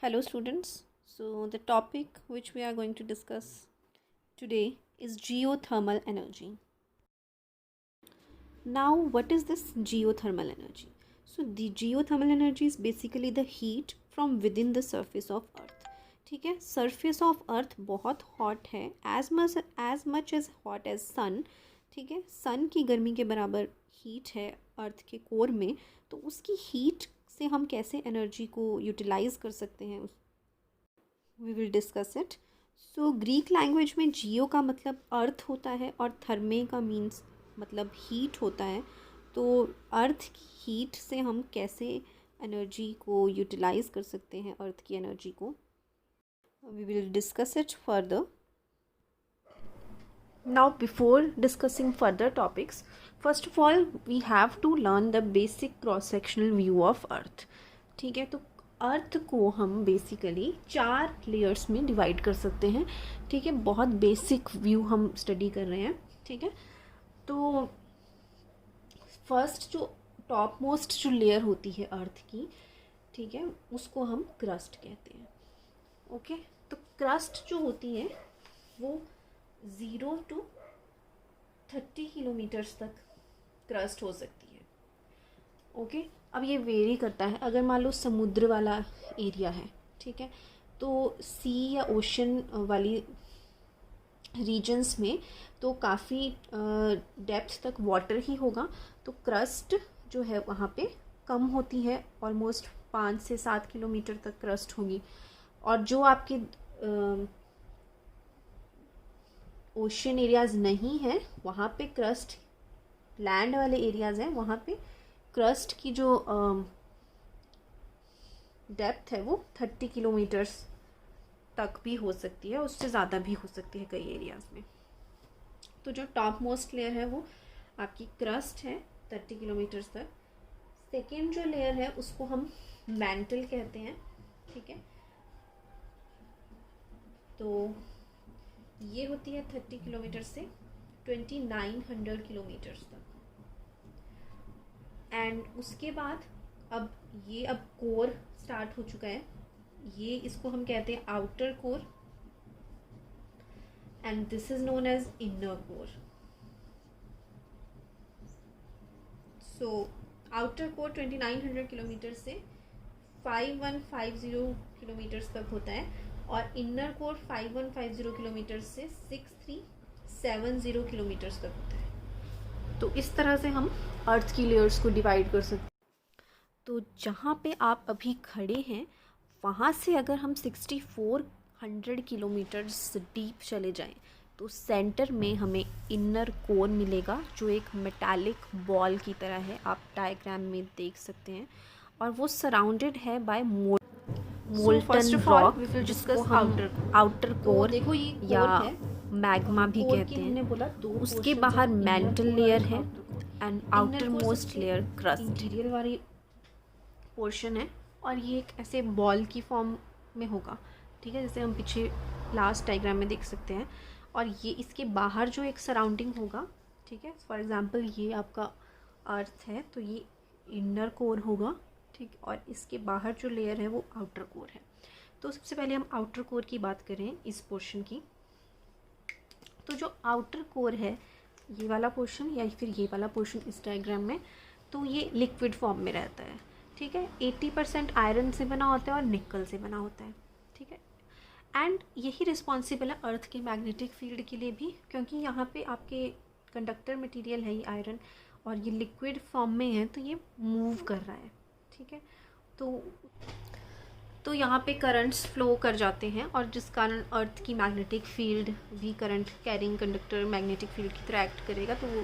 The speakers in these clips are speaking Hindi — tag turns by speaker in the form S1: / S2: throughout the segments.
S1: Hello students. So the topic which we are going to discuss today is geothermal energy. Now what is this geothermal energy? So the geothermal energy is basically the heat from within the surface of earth. ठीक है, surface of earth बहुत hot है, as much as hot as sun. ठीक है, sun की गर्मी के बराबर हीट है अर्थ के कोर में. तो उसकी हीट से हम कैसे एनर्जी को यूटिलाइज कर सकते हैं, we will discuss it. So Greek language में जियो का मतलब अर्थ होता है और थर्मे का मीन्स मतलब हीट होता है. तो अर्थ की हीट से हम कैसे एनर्जी को यूटिलाइज कर सकते हैं, अर्थ की एनर्जी को, we will discuss it further. Now before discussing further topics, first of all we have to learn the basic cross sectional view of earth. ठीक है, तो अर्थ को हम बेसिकली 4 लेयर्स में डिवाइड कर सकते हैं. ठीक है, बहुत बेसिक व्यू हम स्टडी कर रहे हैं. ठीक है, तो फर्स्ट जो टॉप मोस्ट जो लेयर होती है अर्थ की, ठीक है, उसको हम क्रस्ट कहते हैं. ओके, तो क्रस्ट जो होती है वो 0 to 30 किलोमीटर्स तक क्रस्ट हो सकती है. ओके, अब ये वेरी करता है. अगर मान लो समुद्र वाला एरिया है, ठीक है, तो सी या ओशन वाली रीजन्स में तो काफ़ी डेप्थ तक वाटर ही होगा. तो क्रस्ट जो है वहाँ पे कम होती है, ऑलमोस्ट 5 से 7 किलोमीटर तक क्रस्ट होगी. और जो आपके ओशन एरियाज़ नहीं है वहाँ पे क्रस्ट, लैंड वाले एरियाज़ हैं वहाँ पे क्रस्ट की जो डेप्थ है वो 30 किलोमीटर्स तक भी हो सकती है, उससे ज़्यादा भी हो सकती है कई एरियाज़ में. तो जो टॉप मोस्ट लेयर है वो आपकी क्रस्ट है 30 किलोमीटर्स तक. सेकेंड जो लेयर है उसको हम मैंटल कहते हैं. ठीक है, तो ये होती है 30 किलोमीटर से 2900 किलोमीटर्स तक. एंड उसके बाद अब कोर स्टार्ट हो चुका है. ये इसको हम कहते हैं outer core and this is known as inner core. So outer core 2900 kilometre से 5150 किलोमीटर्स तक होता है और इनर कोर 5150 किलोमीटर से 6370 किलोमीटर्स तक होता है. तो इस तरह से हम अर्थ की लेयर्स को डिवाइड कर सकते हैं. तो जहाँ पे आप अभी खड़े हैं वहाँ से अगर हम 6400 किलोमीटर्स डीप चले जाएं तो सेंटर में हमें इनर कोर मिलेगा जो एक मेटालिक बॉल की तरह है, आप डायग्राम में देख सकते हैं. और वो सराउंडेड है बाय मोल्टन रॉक जिसको हम आउटर कोर या मैग्मा भी कहते हैं. तो उसके बाहर मेंटल लेयर है and outer most layer crust interior वाली पोर्शन है. और ये एक ऐसे बॉल की फॉर्म में होगा. ठीक है, जैसे हम पीछे लास्ट डायग्राम में देख सकते हैं. और ये इसके बाहर जो एक सराउंडिंग होगा, ठीक है, फॉर एग्जांपल ये आपका अर्थ है तो ये इनर कोर होगा. ठीक, और इसके बाहर जो लेयर है वो आउटर कोर है. तो सबसे पहले हम आउटर कोर की बात करें इस पोर्शन की. तो जो आउटर कोर है ये वाला पोर्शन या फिर ये वाला पोर्शन इस डायग्राम में, तो ये लिक्विड फॉर्म में रहता है. ठीक है, 80% आयरन से बना होता है और निकल से बना होता है. ठीक है, एंड यही रिस्पॉन्सिबल है अर्थ के मैग्नेटिक फील्ड के लिए भी, क्योंकि यहाँ पे आपके कंडक्टर मटेरियल है ये आयरन और ये लिक्विड फॉर्म में है तो ये मूव कर रहा है. ठीक है, तो यहाँ पे करंट्स फ्लो कर जाते हैं और जिस कारण अर्थ की मैग्नेटिक फील्ड भी current carrying conductor magnetic field की तरह एक्ट करेगा. तो वो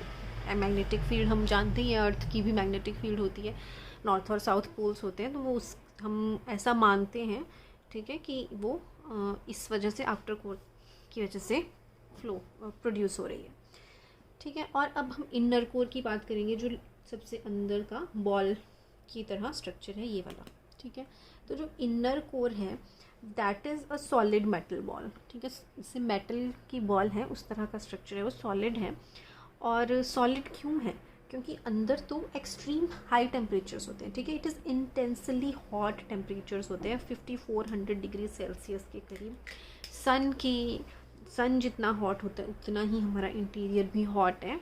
S1: मैग्नेटिक फील्ड हम जानते ही हैं, अर्थ की भी मैग्नेटिक फील्ड होती है, नॉर्थ और साउथ पोल्स होते हैं. तो वो हम ऐसा मानते हैं, ठीक है, कि वो इस वजह से आउटर कोर की वजह से प्रोड्यूस हो रही है. ठीक है, और अब हम इनर कोर की बात करेंगे जो सबसे अंदर का बॉल की तरह स्ट्रक्चर है ये वाला. ठीक है, तो जो इनर कोर है that is a solid metal ball. ठीक है, जैसे मेटल की बॉल है उस तरह का स्ट्रक्चर है, वो सॉलिड है. और सॉलिड क्यों है, क्योंकि अंदर तो एक्सट्रीम हाई टेम्परेचर्स होते हैं, ठीक है, it is intensely hot temperatures होते हैं 5400 डिग्री सेल्सियस के करीब। सन जितना हॉट होता है उतना ही हमारा इंटीरियर भी हॉट है।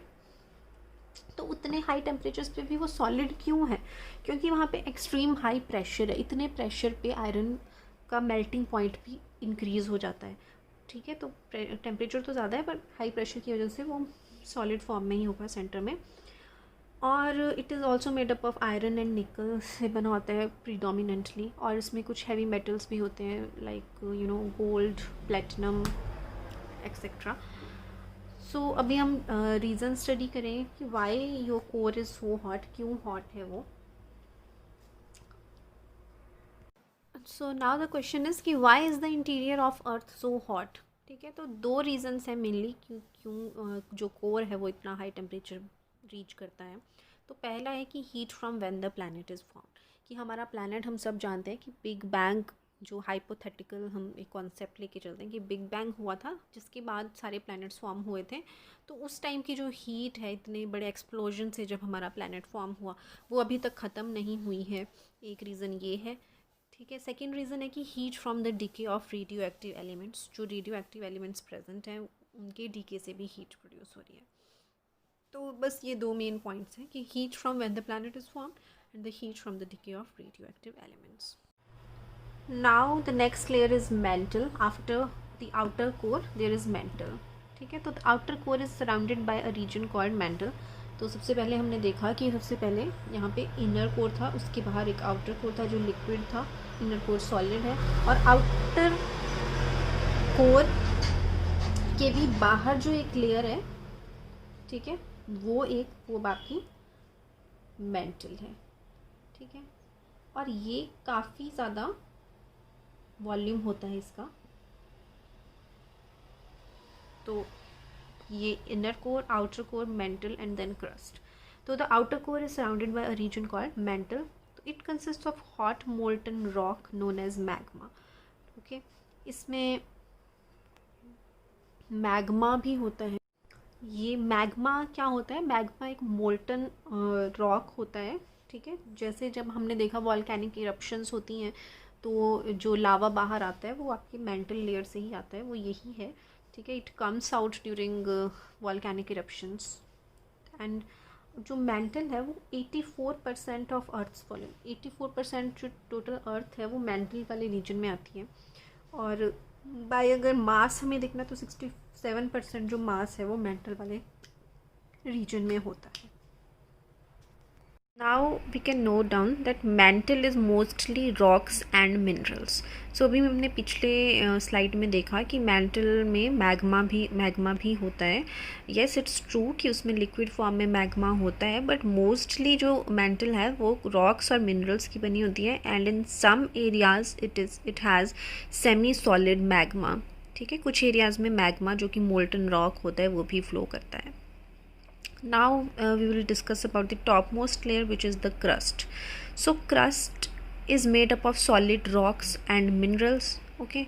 S1: तो उतने हाई टेम्परेचर्स पे भी वो सॉलिड क्यों है? क्योंकि वहाँ पे एक्सट्रीम हाई प्रेशर है, इतने प्रेशर पे आयरन का मेल्टिंग पॉइंट भी इंक्रीज़ हो जाता है, ठीक है। तो टेम्परेचर तो ज़्यादा है पर हाई प्रेशर की वजह से वो सॉलिड फॉर्म में ही होगा सेंटर में। और it is also made up of iron and निकल से बना होता है प्रीडोमिनेंटली, और इसमें कुछ हैवी मेटल्स भी होते हैं like gold, platinum etcetera. So अभी हम रीज़न स्टडी करें कि why your core is so hot, क्यों हॉट है वो। So now the question is कि why is the interior of earth so hot, ठीक है। तो दो रीज़न्स हैं मेनली क्यों जो कोर है वो इतना हाई टेम्परेचर रीच करता है। तो पहला है कि heat from when the planet is formed, कि हमारा प्लैनेट हम सब जानते हैं कि बिग बैंग, जो हाइपोथेटिकल हम एक कॉन्सेप्ट लेके चलते हैं कि बिग बैंग हुआ था जिसके बाद सारे प्लैनेट्स फॉर्म हुए थे। तो उस टाइम की जो हीट है इतने बड़े एक्सप्लोजन से जब हमारा प्लैनेट फॉर्म हुआ वो अभी तक ख़त्म नहीं हुई है, एक रीज़न ये है, ठीक है। सेकेंड रीज़न है कि heat from the decay of radio active elements, जो रेडियो एक्टिव एलिमेंट्स प्रेजेंट हैं उनके डीके से भी हीट प्रोड्यूस हो रही है। तो बस ये दो मेन पॉइंट्स हैं कि heat from when the planet is formed and the heat from the decay of radio active elements. Now the next layer is mantle. After the outer core there is mantle, ठीक है। तो the outer core is surrounded by a region called mantle. तो सबसे पहले हमने देखा कि सबसे पहले यहाँ पे इनर कोर था, उसके बाहर एक आउटर कोर था जो लिक्विड था, इनर कोर सॉलिड है, और आउटर कोर के भी बाहर जो एक लेयर है, ठीक है, वो बाकी मेंटल है, ठीक है। और ये काफ़ी ज़्यादा वॉल्यूम होता है इसका। तो ये inner core, outer core, mantle and then crust. तो the outer core is surrounded by a region called mantle. तो it consist of hot molten rock known as magma, okay. इसमें मैग्मा भी होता है। ये मैग्मा क्या होता है? मैग्मा एक मोल्टन रॉक होता है, ठीक है। जैसे जब हमने देखा वॉल्केनिक इरप्शंस होती हैं तो जो लावा बाहर आता है वो आपकी मेंटल लेयर से ही आता है, वो यही है, ठीक है। It comes out during volcanic eruptions. And जो मेंटल है वो 84% ऑफ अर्थ्स वॉल्यूम, 84% जो टोटल अर्थ है वो मेंटल वाले रीजन में आती है। और बाय अगर मास हमें देखना तो 67% जो मास है वो मेंटल वाले रीजन में होता है। Now we can note down that mantle is mostly rocks and minerals. So अभी हमने पिछले स्लाइड में देखा कि मेंटल में मैग्मा भी होता है। येस, इट्स ट्रू कि उसमें लिक्विड फॉर्म में मैग्मा होता है, बट मोस्टली जो मेंटल है वो रॉक्स और मिनरल्स की बनी होती है। And in some areas it has semi solid magma, ठीक है। कुछ एरियाज़ में मैग्मा जो कि मोल्टन रॉक होता है वो भी फ्लो करता है। Now we will discuss about the topmost layer, which is the crust. So crust is made up of solid rocks and minerals, okay.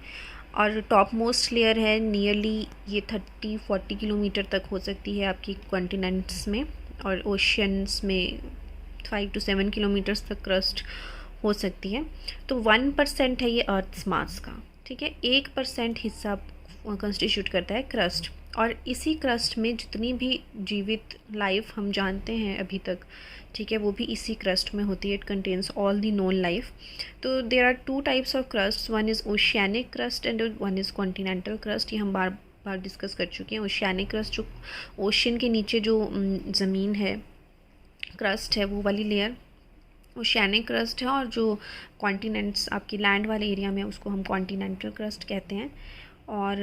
S1: और टॉप मोस्ट लेयर है नियरली ये 30-40 किलोमीटर तक हो सकती है आपकी कॉन्टिनेंट्स में, और ओशियंस में 5 to 7 किलोमीटर्स तक क्रस्ट हो सकती है। तो 1% है ये अर्थ्स मास का, ठीक है। 1% हिस्सा कंस्टिट्यूट करता है क्रस्ट, और इसी क्रस्ट में जितनी भी जीवित लाइफ हम जानते हैं अभी तक, ठीक है, वो भी इसी क्रस्ट में होती है। It contains all the known life. तो there are 2 types of crust, one is oceanic crust and one is continental crust. ये हम बार बार डिस्कस कर चुके हैं। ओशियानिक क्रस्ट जो ओशियन के नीचे जो ज़मीन है, क्रस्ट है, वो वाली लेयर ओशियानिक क्रस्ट है, और जो कॉन्टिनेंट्स आपकी लैंड वाले एरिया में उसको हम कॉन्टिनेंटल क्रस्ट कहते हैं। और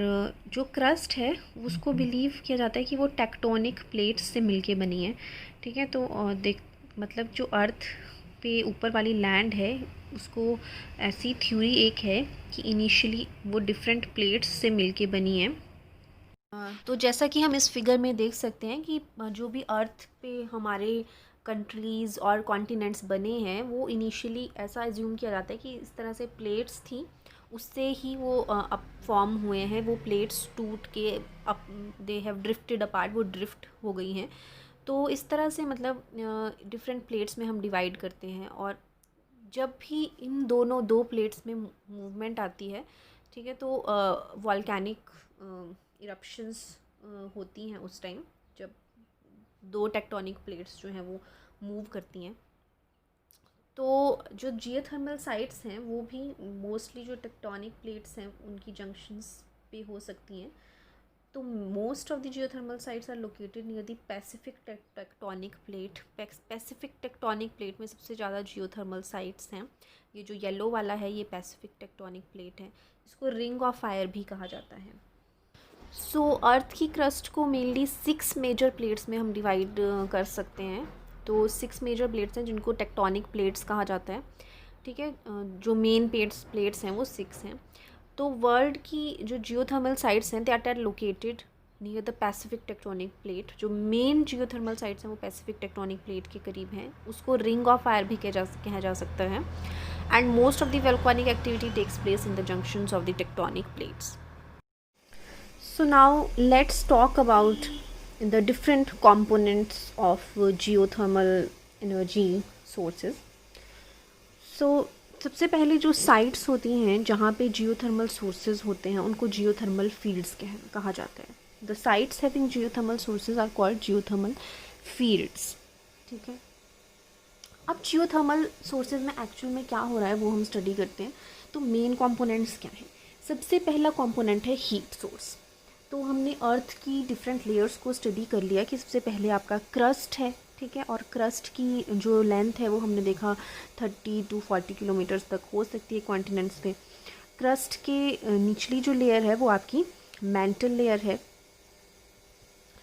S1: जो क्रस्ट है उसको बिलीव किया जाता है कि वो टेक्टोनिक प्लेट्स से मिलके बनी है, ठीक है। तो मतलब जो अर्थ पे ऊपर वाली लैंड है उसको ऐसी थ्योरी एक है कि इनिशियली वो डिफरेंट प्लेट्स से मिलके बनी है। तो जैसा कि हम इस फिगर में देख सकते हैं कि जो भी अर्थ पे हमारे कंट्रीज़ और कॉन्टिनेंट्स बने हैं वो इनिशियली ऐसा एज्यूम किया जाता है कि इस तरह से प्लेट्स थी, उससे ही वो अप फॉर्म हुए हैं। वो प्लेट्स टूट के up they have drifted apart, वो ड्रिफ्ट हो गई हैं। तो इस तरह से मतलब डिफरेंट प्लेट्स में हम डिवाइड करते हैं, और जब भी इन दोनों दो प्लेट्स में मूवमेंट आती है, ठीक है, तो वॉल्केनिक इरप्शंस होती हैं उस टाइम, जब दो टेक्टोनिक प्लेट्स जो हैं वो मूव करती हैं। तो जो जियोथर्मल साइट्स हैं वो भी मोस्टली जो टेक्टोनिक प्लेट्स हैं उनकी जंक्शंस पे हो सकती हैं। तो most of the geothermal sites are located near the Pacific tectonic plate. Pacific tectonic plate में सबसे ज़्यादा जियोथर्मल साइट्स हैं। ये जो येलो वाला है ये पैसिफिक टेक्टोनिक प्लेट है, इसको रिंग ऑफ फायर भी कहा जाता है। सो अर्थ की क्रस्ट को मेनली 6 मेजर प्लेट्स में हम डिवाइड कर सकते हैं। तो 6 मेजर प्लेट्स हैं जिनको टेक्टोनिक प्लेट्स कहा जाता है, ठीक है। जो मेन प्लेट्स हैं वो 6 हैं। तो वर्ल्ड की जो जियोथर्मल साइट्स हैं that are located near the Pacific tectonic plate. जो मेन जियोथर्मल साइट्स हैं वो पैसिफिक टेक्टोनिक प्लेट के करीब हैं, उसको रिंग ऑफ फायर भी कहा जा सकता है। And most of the volcanic activity takes place in the junctions of the tectonic plates. So now let's talk about the different components of geothermal energy sources. So सबसे पहले जो साइट्स होती हैं जहाँ पे जियोथर्मल सोर्सेज होते हैं उनको जियोथर्मल फील्ड्स कहा जाता है। The sites having geothermal sources are called geothermal fields, ठीक है। अब जियोथर्मल सोर्सेज में एक्चुअल में क्या हो रहा है वो हम स्टडी करते हैं। तो मेन कंपोनेंट्स क्या हैं? सबसे पहला कंपोनेंट है हीट सोर्स। तो हमने अर्थ की डिफरेंट लेयर्स को स्टडी कर लिया कि सबसे पहले आपका क्रस्ट है, ठीक है, और क्रस्ट की जो लेंथ है वो हमने देखा 30 to 40 किलोमीटर्स तक हो सकती है कॉन्टिनेंट्स पे। क्रस्ट के निचली जो लेयर है वो आपकी मैंटल लेयर है।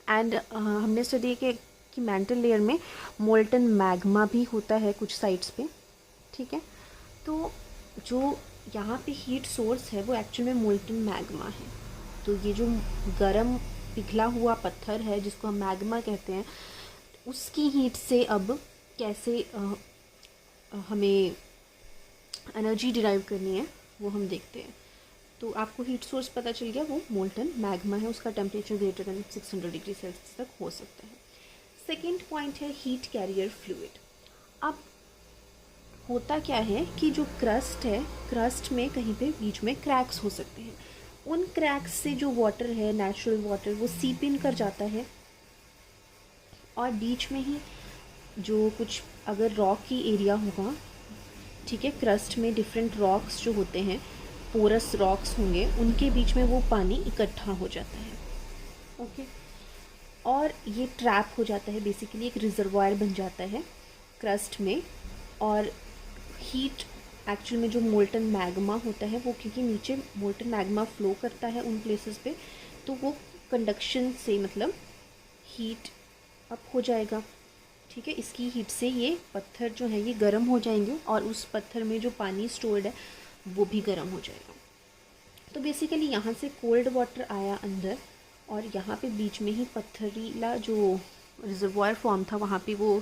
S1: एंड हमने स्टडी किया कि मैंटल लेयर में मोल्टन मैग्मा भी होता है कुछ साइट्स पे, ठीक है। तो जो यहाँ पे हीट सोर्स है वो एक्चुअल में मोल्टन मैग्मा है। तो ये जो गरम पिघला हुआ पत्थर है जिसको हम मैग्मा कहते हैं, उसकी हीट से अब कैसे हमें एनर्जी डिराइव करनी है वो हम देखते हैं। तो आपको हीट सोर्स पता चल गया, वो मोल्टन मैग्मा है, उसका temperature greater than 600 degree Celsius तक हो सकता है। सेकेंड पॉइंट है हीट कैरियर फ्लूइड। अब होता क्या है कि जो क्रस्ट है, क्रस्ट में कहीं पे बीच में क्रैक्स हो सकते हैं। उन क्रैक्स से जो वाटर है, नेचुरल वाटर, वो सीप इन कर जाता है, और बीच में ही जो कुछ अगर रॉक की एरिया होगा, ठीक है, क्रस्ट में डिफरेंट रॉक्स जो होते हैं, पोरस रॉक्स होंगे, उनके बीच में वो पानी इकट्ठा हो जाता है, ओके, और ये ट्रैप हो जाता है, बेसिकली एक रिजर्वायर बन जाता है क्रस्ट में। और हीट एक्चुअल में जो मोल्टन मैग्मा होता है वो, क्योंकि नीचे मोल्टन मैग्मा फ्लो करता है उन प्लेसेस पे, तो वो कंडक्शन से मतलब हीट अप हो जाएगा, ठीक है। इसकी हीट से ये पत्थर जो है ये गर्म हो जाएंगे, और उस पत्थर में जो पानी स्टोर्ड है वो भी गर्म हो जाएगा। तो बेसिकली यहाँ से कोल्ड वाटर आया अंदर, और यहाँ पे बीच में ही पत्थरीला जो रिजर्वायर फॉर्म था वहाँ पे वो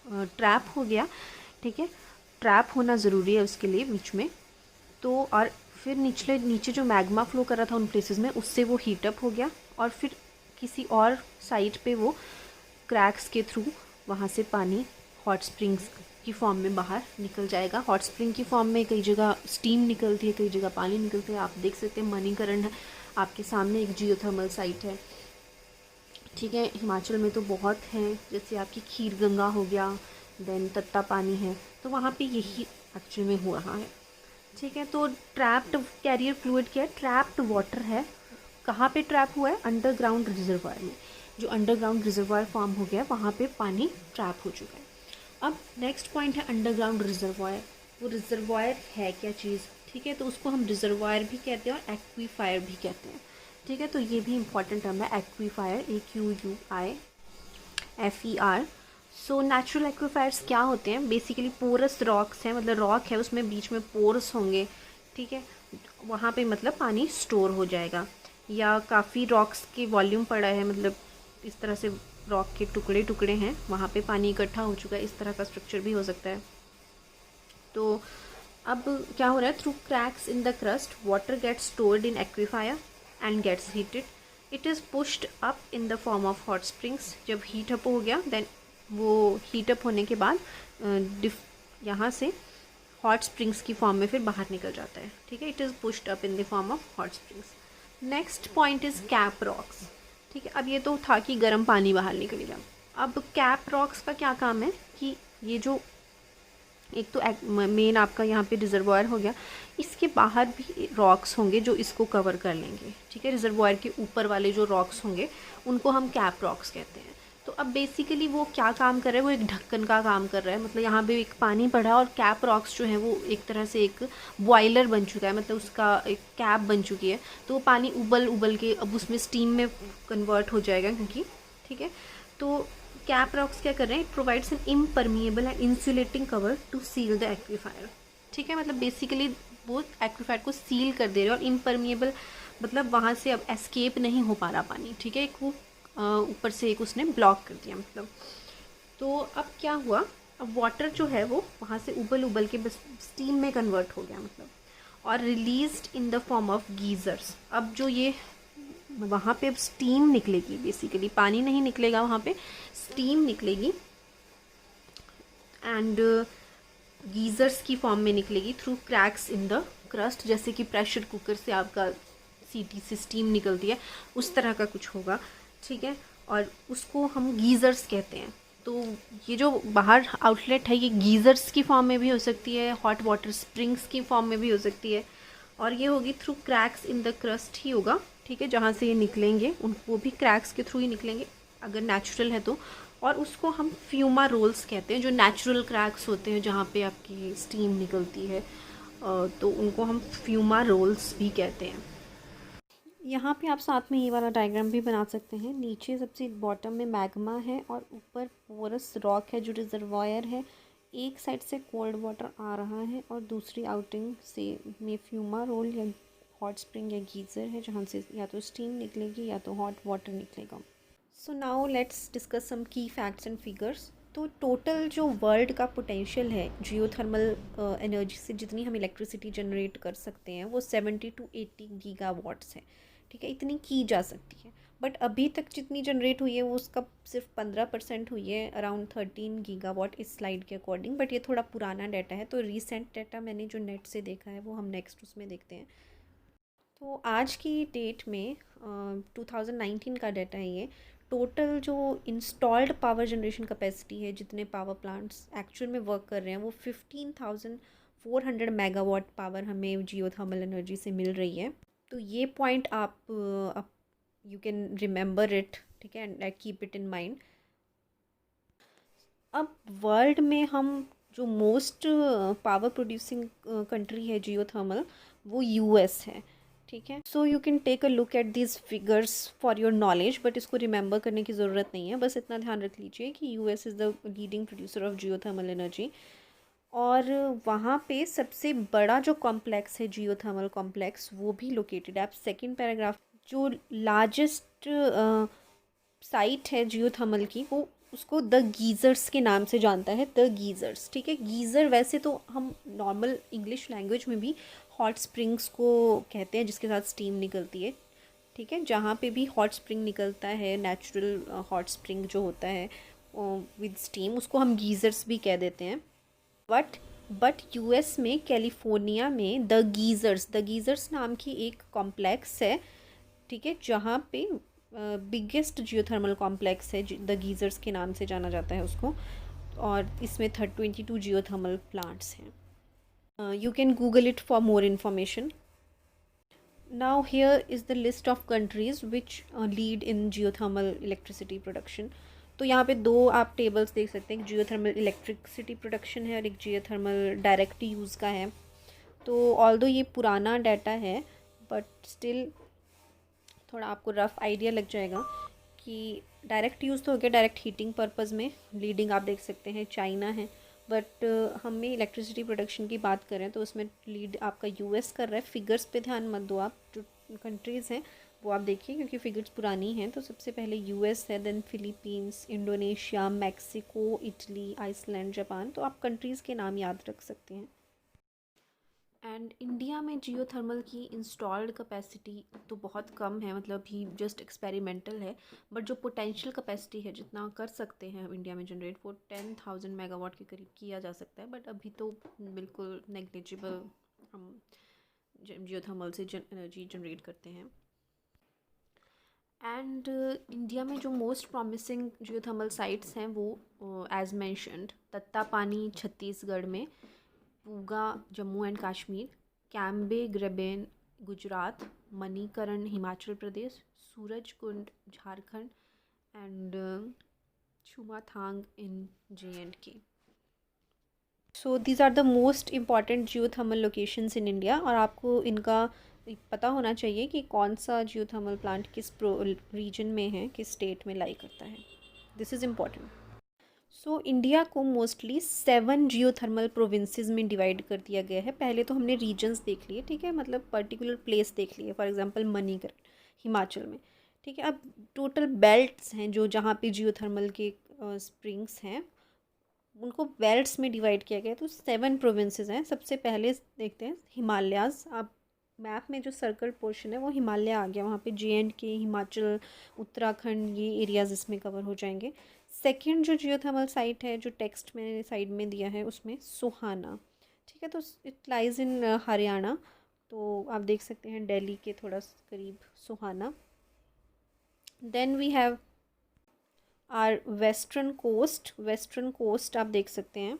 S1: ट्रैप हो गया, ठीक है। ट्रैप होना ज़रूरी है उसके लिए बीच में। तो और फिर नीचे जो मैग्मा फ्लो कर रहा था उन प्लेसेस में, उससे वो हीट अप हो गया, और फिर किसी और साइड पे वो क्रैक्स के थ्रू वहाँ से पानी हॉट स्प्रिंग्स की फॉर्म में बाहर निकल जाएगा। हॉट स्प्रिंग की फॉर्म में कई जगह स्टीम निकलती है, कई जगह पानी निकलती है। आप देख सकते हैं मणिकरण है आपके सामने, एक जियोथर्मल साइट है, ठीक है। हिमाचल में तो बहुत हैं, जैसे आपकी खीर गंगा हो गया, देन तत्ता पानी है, तो वहाँ पे यही एक्चुअल में हो रहा है, ठीक है। तो ट्रैप्ड कैरियर फ्लूइड क्या है? ट्रैप्ड वाटर है। कहाँ पे ट्रैप हुआ है? अंडरग्राउंड रिजर्वायर में। जो अंडरग्राउंड रिजर्वायर फॉर्म हो गया वहाँ पे पानी ट्रैप हो चुका है। अब नेक्स्ट पॉइंट है अंडरग्राउंड रिजर्वायर। वो रिजर्वायर है क्या चीज़, ठीक है, तो उसको हम रिजर्वायर भी कहते हैं और एक्वीफायर भी कहते हैं, ठीक है। तो ये भी इंपॉर्टेंट टर्म है, एक्वीफायर, AQUIFER। सो नेचुरल एक्वीफायर्स क्या होते हैं? बेसिकली पोरस रॉक्स हैं, मतलब रॉक है उसमें बीच में पोरस होंगे, ठीक है, वहाँ पे मतलब पानी स्टोर हो जाएगा। या काफ़ी रॉक्स की वॉल्यूम पड़ा है, मतलब इस तरह से रॉक के टुकड़े टुकड़े हैं, वहाँ पे पानी इकट्ठा हो चुका है, इस तरह का स्ट्रक्चर भी हो सकता है। तो अब क्या हो रहा है? Through cracks in the crust water gets stored in aquifer and gets heated, it is pushed up in the form of hot springs. जब हीट अप हो गया देन वो हीट अप होने के बाद यहाँ से हॉट स्प्रिंग्स की फॉर्म में फिर बाहर निकल जाता है, ठीक है। It is pushed up in the form of hot springs. Next point is cap rocks, ठीक है। अब ये तो था कि गर्म पानी बाहर निकलेगा। अब कैप रॉक्स का क्या काम है कि ये जो एक तो मेन आपका यहाँ पे रिजर्वायर हो गया, इसके बाहर भी रॉक्स होंगे जो इसको कवर कर लेंगे, ठीक है। रिजर्वायर के ऊपर वाले जो रॉक्स होंगे उनको हम कैप रॉक्स कहते हैं। तो अब बेसिकली वो क्या काम कर रहा है, वो एक ढक्कन का काम कर रहा है। मतलब यहाँ पे एक पानी पड़ा और कैप रॉक्स जो है वो एक तरह से एक बॉयलर बन चुका है, मतलब उसका एक कैप बन चुकी है। तो वो पानी उबल उबल के अब उसमें स्टीम में कन्वर्ट हो जाएगा क्योंकि, ठीक है। तो कैप रॉक्स क्या कर रहे हैं, it provides an impermeable and insulating cover to seal the aquifer, ठीक है। मतलब बेसिकली वो एक्वीफायर को सील कर दे रहे हैं। और इम्परमिएबल मतलब वहाँ से अब एस्केप नहीं हो पा रहा पानी, ठीक है। एक वो ऊपर से एक उसने ब्लॉक कर दिया मतलब। तो अब क्या हुआ, अब वाटर जो है वो वहाँ से उबल उबल के बस स्टीम में कन्वर्ट हो गया मतलब, और released in the form of geysers. अब जो ये वहाँ पे अब स्टीम निकलेगी, बेसिकली पानी नहीं निकलेगा वहाँ पे, स्टीम निकलेगी एंड गीज़र्स की फॉर्म में निकलेगी through cracks in the crust. जैसे कि प्रेशर कुकर से आपका सीटी से स्टीम निकलती है उस तरह का कुछ होगा, ठीक है। और उसको हम गीज़र्स कहते हैं। तो ये जो बाहर आउटलेट है ये गीज़र्स की फॉर्म में भी हो सकती है, हॉट वाटर स्प्रिंग्स की फॉर्म में भी हो सकती है, और ये होगी through cracks in the crust ही होगा, ठीक है। जहाँ से ये निकलेंगे वो भी क्रैक्स के थ्रू ही निकलेंगे अगर नेचुरल है तो। और उसको हम फ्यूमा रोल्स कहते हैं, जो नेचुरल क्रैक्स होते हैं जहाँ पे आपकी स्टीम निकलती है, तो उनको हम फ्यूमा रोल्स भी कहते हैं। यहाँ पे आप साथ में ये वाला डायग्राम भी बना सकते हैं। नीचे सबसे बॉटम में मैग्मा है और ऊपर पोरस रॉक है जो रिजर्वायर है। एक साइड से कोल्ड वाटर आ रहा है और दूसरी आउटिंग से में फ्यूमा रोल या हॉट स्प्रिंग या गीज़र है जहाँ से या तो स्टीम निकलेगी या तो हॉट वाटर निकलेगा। So now let's discuss some key facts and figures. तो टोटल जो वर्ल्ड का पोटेंशियल है जियोथर्मल एनर्जी से जितनी हम इलेक्ट्रिसिटी जनरेट कर सकते हैं वो 70 to 80 गीगावाट्स है, ठीक है। इतनी की जा सकती है, बट अभी तक जितनी जनरेट हुई है वो उसका सिर्फ 15% हुई है, अराउंड 13 गीगावाट इस स्लाइड के अकॉर्डिंग। बट ये थोड़ा पुराना डाटा है, तो रिसेंट डाटा मैंने जो नेट से देखा है वो हम नेक्स्ट उसमें देखते हैं। तो आज की डेट में 2019 का डाटा है ये। टोटल जो इंस्टॉल्ड पावर जनरेशन कैपेसिटी है, जितने पावर प्लांट्स एक्चुअल में वर्क कर रहे हैं, वो 15,400 मेगावाट पावर हमें जियोथर्मल एनर्जी से मिल रही है। तो ये पॉइंट आप यू कैन रिमेंबर इट, ठीक है, and keep it in mind. अब वर्ल्ड में हम जो मोस्ट पावर प्रोड्यूसिंग कंट्री है जियोथर्मल, वो यूएस है, ठीक है। So you can take a look at these figures for your knowledge, but इसको रिमेंबर करने की ज़रूरत नहीं है। बस इतना ध्यान रख लीजिए कि US is the leading producer of geothermal energy. और वहाँ पे सबसे बड़ा जो कॉम्प्लेक्स है जियोथर्मल कॉम्प्लेक्स वो भी लोकेटेड है। आप सेकेंड पैराग्राफ, जो लार्जेस्ट साइट है जियोथर्मल की वो उसको द गीज़र्स के नाम से जानता है, द गीज़र्स, ठीक है। गीज़र वैसे तो हम नॉर्मल इंग्लिश लैंग्वेज में भी हॉट स्प्रिंग्स को कहते हैं जिसके साथ स्टीम निकलती है, ठीक है। जहाँ पे भी हॉट स्प्रिंग निकलता है, नेचुरल हॉट स्प्रिंग जो होता है विद स्टीम, उसको हम गीज़र्स भी कह देते हैं। बट यूएस में कैलिफोर्निया में द गीज़र्स नाम की एक कॉम्प्लेक्स है, ठीक है, जहाँ पे बिगेस्ट जियोथर्मल कॉम्प्लेक्स है, द गीज़र्स के नाम से जाना जाता है उसको। और इसमें 22 जियोथर्मल प्लांट्स हैं। You can Google it for more information. Now here is the list of countries which lead in geothermal electricity production. तो यहाँ पे दो आप टेबल्स देख सकते हैं, एक जियोथर्मल इलेक्ट्रिसिटी प्रोडक्शन है और एक जियोथर्मल डायरेक्ट यूज़ का है। तो ऑल्दो ये पुराना डाटा है बट स्टिल थोड़ा आपको रफ़ आइडिया लग जाएगा कि डायरेक्ट यूज़ तो हो गया, डायरेक्ट हीटिंग पर्पज़ में लीडिंग आप देख सकते हैं चाइना है। बट हमें इलेक्ट्रिसिटी प्रोडक्शन की बात करें तो उसमें लीड आपका यूएस कर रहा है। फिगर्स पे ध्यान मत दो आप, जो कंट्रीज़ हैं वो आप देखिए क्योंकि फिगर्स पुरानी हैं। तो सबसे पहले यूएस है, then Philippines, Indonesia, Mexico, Italy, Iceland, Japan. तो आप कंट्रीज़ के नाम याद रख सकते हैं। एंड इंडिया में जियोथर्मल की इंस्टॉल्ड कैपेसिटी तो बहुत कम है, मतलब ही जस्ट एक्सपेरिमेंटल है, बट जो पोटेंशियल कैपेसिटी है जितना कर सकते हैं हम इंडिया में जनरेट वो 10,000 मेगावाट के करीब किया जा सकता है, बट अभी तो बिल्कुल नेग्लिजिबल हम जियोथर्मल से एनर्जी जनरेट करते हैं। एंड इंडिया में जो मोस्ट प्रॉमिसिंग जियोथर्मल साइट्स हैं वो एज मैंशनड तत्तापानी छत्तीसगढ़ में, Puga Jammu and Kashmir, Cambay graben Gujarat, Manikaran Himachal Pradesh, Surajkund Jharkhand and Chumathang in JNK। So these are the most important geothermal locations in India, और आपको इनका पता होना चाहिए कि कौन सा जियोथर्मल प्लांट किस रीजन में है, किस स्टेट में लाई करता है। This is important. So India को मोस्टली 7 जियोथर्मल प्रोविंसेस में डिवाइड कर दिया गया है। पहले तो हमने रीजन्स देख लिए, ठीक है, मतलब पर्टिकुलर प्लेस देख लिए, फॉर एग्जांपल मणिकरण हिमाचल में, ठीक है। अब टोटल बेल्ट्स हैं जो जहाँ पे जियोथर्मल के स्प्रिंग्स हैं उनको बेल्ट्स में डिवाइड किया गया है। तो 7 प्रोविंसेस हैं। सबसे पहले देखते हैं हिमालयाज़। आप मैप में जो सर्कल पोर्शन है वो हिमालय आ गया, वहाँ पे JNK हिमाचल उत्तराखंड ये एरियाज़ इसमें कवर हो जाएंगे। सेकंड जो जियोथर्मल साइट है जो टेक्स्ट में साइड में दिया है उसमें सोहाना, ठीक है, तो इट लाइज इन हरियाणा, तो आप देख सकते हैं दिल्ली के थोड़ा करीब Sohana. Then we have are western coast आप देख सकते हैं,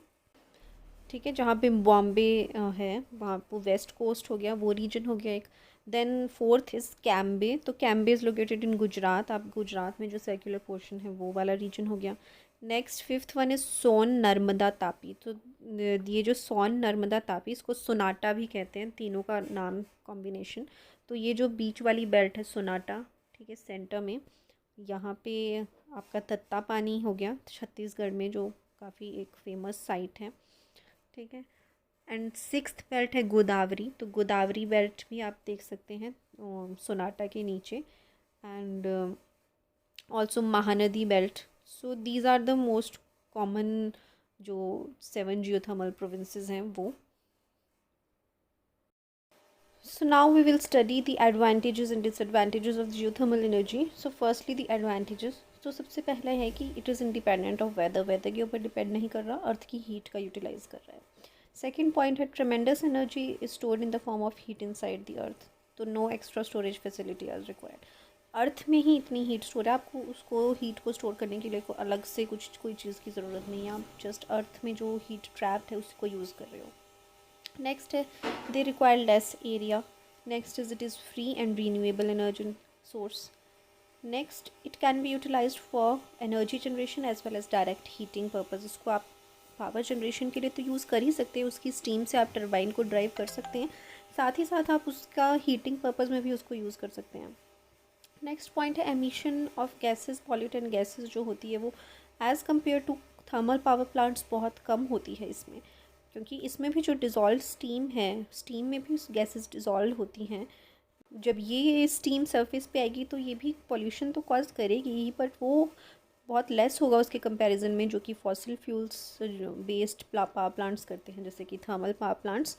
S1: ठीक है, जहाँ पे बॉम्बे है वहाँ वो वेस्ट कोस्ट हो गया, वो रीजन हो गया एक। देन फोर्थ इज़ कैम्बे, तो Cambay is located in Gujarat, आप गुजरात में जो सर्कुलर पोर्शन है वो वाला रीजन हो गया। नेक्स्ट फिफ्थ वन इज़ सोन नर्मदा तापी, तो ये जो सोन नर्मदा तापी इसको सोनाटा भी कहते हैं, तीनों का नाम कॉम्बिनेशन। तो ये जो बीच वाली बेल्ट है सोनाटा, ठीक है, सेंटर में यहाँ पे आपका तत्ता पानी हो गया छत्तीसगढ़ में, जो काफ़ी एक फेमस साइट है, ठीक है। एंड सिक्स्थ बेल्ट है गोदावरी, तो गोदावरी बेल्ट भी आप देख सकते हैं सोनाटा के नीचे। And also Mahanadi belt. So these are the most common जो 7 जियोथर्मल प्रोविंसेस हैं वो। So now we will study the advantages and disadvantages of geothermal energy. So firstly the advantages. तो सबसे पहला है कि it is independent of weather के ऊपर डिपेंड नहीं कर रहा, अर्थ की हीट का यूटिलाइज कर रहा है। सेकेंड पॉइंट है tremendous energy is stored in the form of heat inside the earth, तो no extra storage facility are required. Earth में ही इतनी हीट स्टोर है, आपको उसको हीट को स्टोर करने के लिए अलग से कोई चीज़ की ज़रूरत नहीं है, आप जस्ट अर्थ में जो हीट ट्रैप्ड है उसको यूज़ कर रहे हो। नेक्स्ट है they require less area. Next is it is free and renewable energy source. Next it can be utilise for energy generation as well as direct heating purpose. इसको आप पावर जनरेशन के लिए तो यूज़ कर ही सकते हैं, उसकी स्टीम से आप टरबाइन को ड्राइव कर सकते हैं, साथ ही साथ आप उसका हीटिंग पर्पज़ में भी उसको यूज़ कर सकते हैं। नेक्स्ट पॉइंट है emission of gases, pollutant gases जो होती है वो as compare to thermal power plants बहुत कम होती है इसमें, क्योंकि इसमें भी जो डिज़ोल्व स्टीम है, स्टीम में भी गैसेस डिज़ोल्व होती हैं। जब ये स्टीम सरफेस पे आएगी तो ये भी पॉल्यूशन तो कॉज करेगी ही, बट वो बहुत लेस होगा उसके कंपैरिजन में जो कि fossil fuels based power plants करते हैं, जैसे कि thermal power plants.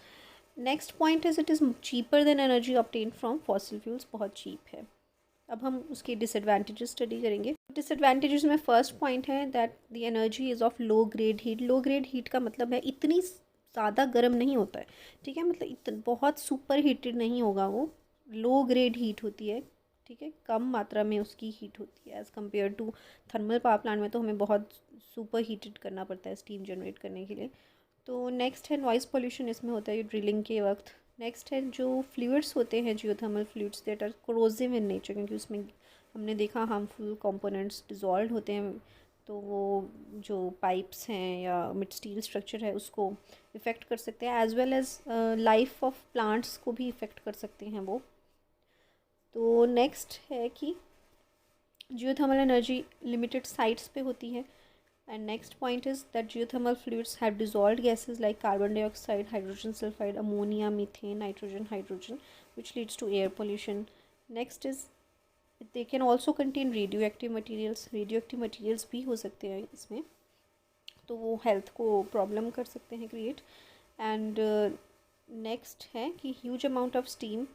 S1: Next point is it is cheaper than energy obtained from fossil fuels, बहुत चीप है। अब हम उसके डिसएडवांटेजेस स्टडी करेंगे। डिसएडवांटेजेस में फर्स्ट पॉइंट है that the energy is of low grade heat. Low grade heat का मतलब है इतनी ज़्यादा गर्म नहीं होता है, ठीक है, मतलब बहुत सुपर हीटेड नहीं होगा, वो लो ग्रेड हीट होती है, ठीक है, कम मात्रा में उसकी हीट होती है as compare to thermal power plant में तो हमें बहुत सुपर हीटेड करना पड़ता है स्टीम जनरेट करने के लिए। तो नेक्स्ट है नॉइज़ पोल्यूशन, इसमें होता है ड्रिलिंग के वक्त। नेक्स्ट है जो फ्लूइड्स होते हैं geothermal fluids that are corrosive in nature, क्योंकि उसमें हमने देखा हार्मफुल कंपोनेंट्स डिज़ोल्व होते हैं, तो वो जो पाइप्स हैं या मिड स्टील स्ट्रक्चर है उसको इफ़ेक्ट कर सकते हैं, as well as life of plants को भी इफ़ेक्ट कर सकते हैं वो। तो नेक्स्ट है कि जियोथर्मल एनर्जी लिमिटेड साइट्स पे होती है। And next point is that geothermal fluids have dissolved gases like carbon dioxide, hydrogen sulphide, ammonia, methane, nitrogen, hydrogen, which leads to air pollution. Next is they can also contain radio active materials, radio active materials भी हो सकते हैं इसमें, तो वो हेल्थ को प्रॉब्लम कर सकते हैं क्रिएट। एंड नेक्स्ट है कि huge amount of steam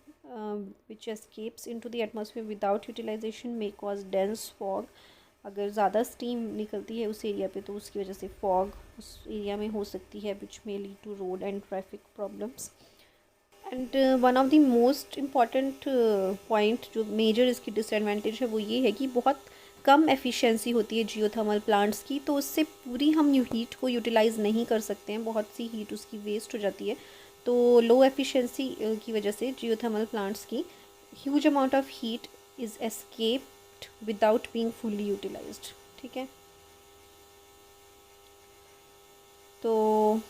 S1: which escapes into the atmosphere without utilisation may cause dense fog. अगर ज़्यादा स्टीम निकलती है उस एरिया पे तो उसकी वजह से फॉग उस एरिया में हो सकती है which may lead to road and traffic problems. And one of the most important point जो मेजर इसकी डिसएडवांटेज है वो ये है कि बहुत कम एफिशिएंसी होती है जियोथर्मल प्लांट्स की, तो उससे पूरी हम हीट को यूटिलाइज़ नहीं कर सकते हैं, बहुत सी हीट उसकी वेस्ट हो जाती है। तो लो एफिशिएंसी की वजह से जियोथर्मल प्लांट्स की huge amount of heat is escaped without being fully utilised. ठीक है, तो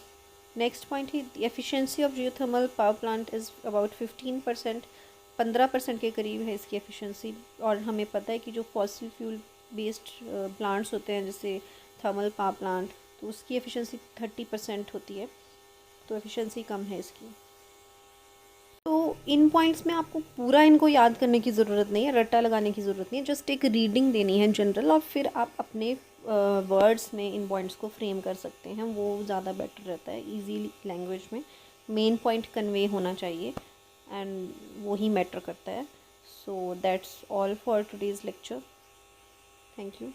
S1: नेक्स्ट पॉइंट है efficiency of geothermal power plant is about 15%, 15% के करीब है इसकी एफिशिएंसी। और हमें पता है कि जो फॉसिल फ्यूल बेस्ड प्लांट्स होते हैं जैसे थर्मल पावर प्लांट, तो उसकी एफिशिएंसी 30% होती है, तो एफिशिएंसी कम है इसकी। तो इन पॉइंट्स में आपको पूरा इनको याद करने की ज़रूरत नहीं है, रट्टा लगाने की ज़रूरत नहीं है, जस्ट एक रीडिंग देनी है जनरल, और फिर आप अपने वर्ड्स में इन पॉइंट्स को फ्रेम कर सकते हैं, वो ज़्यादा बेटर रहता है इजी लैंग्वेज में। मेन पॉइंट कन्वे होना चाहिए एंड वो ही मैटर करता है। So that's all for today's lecture. Thank you.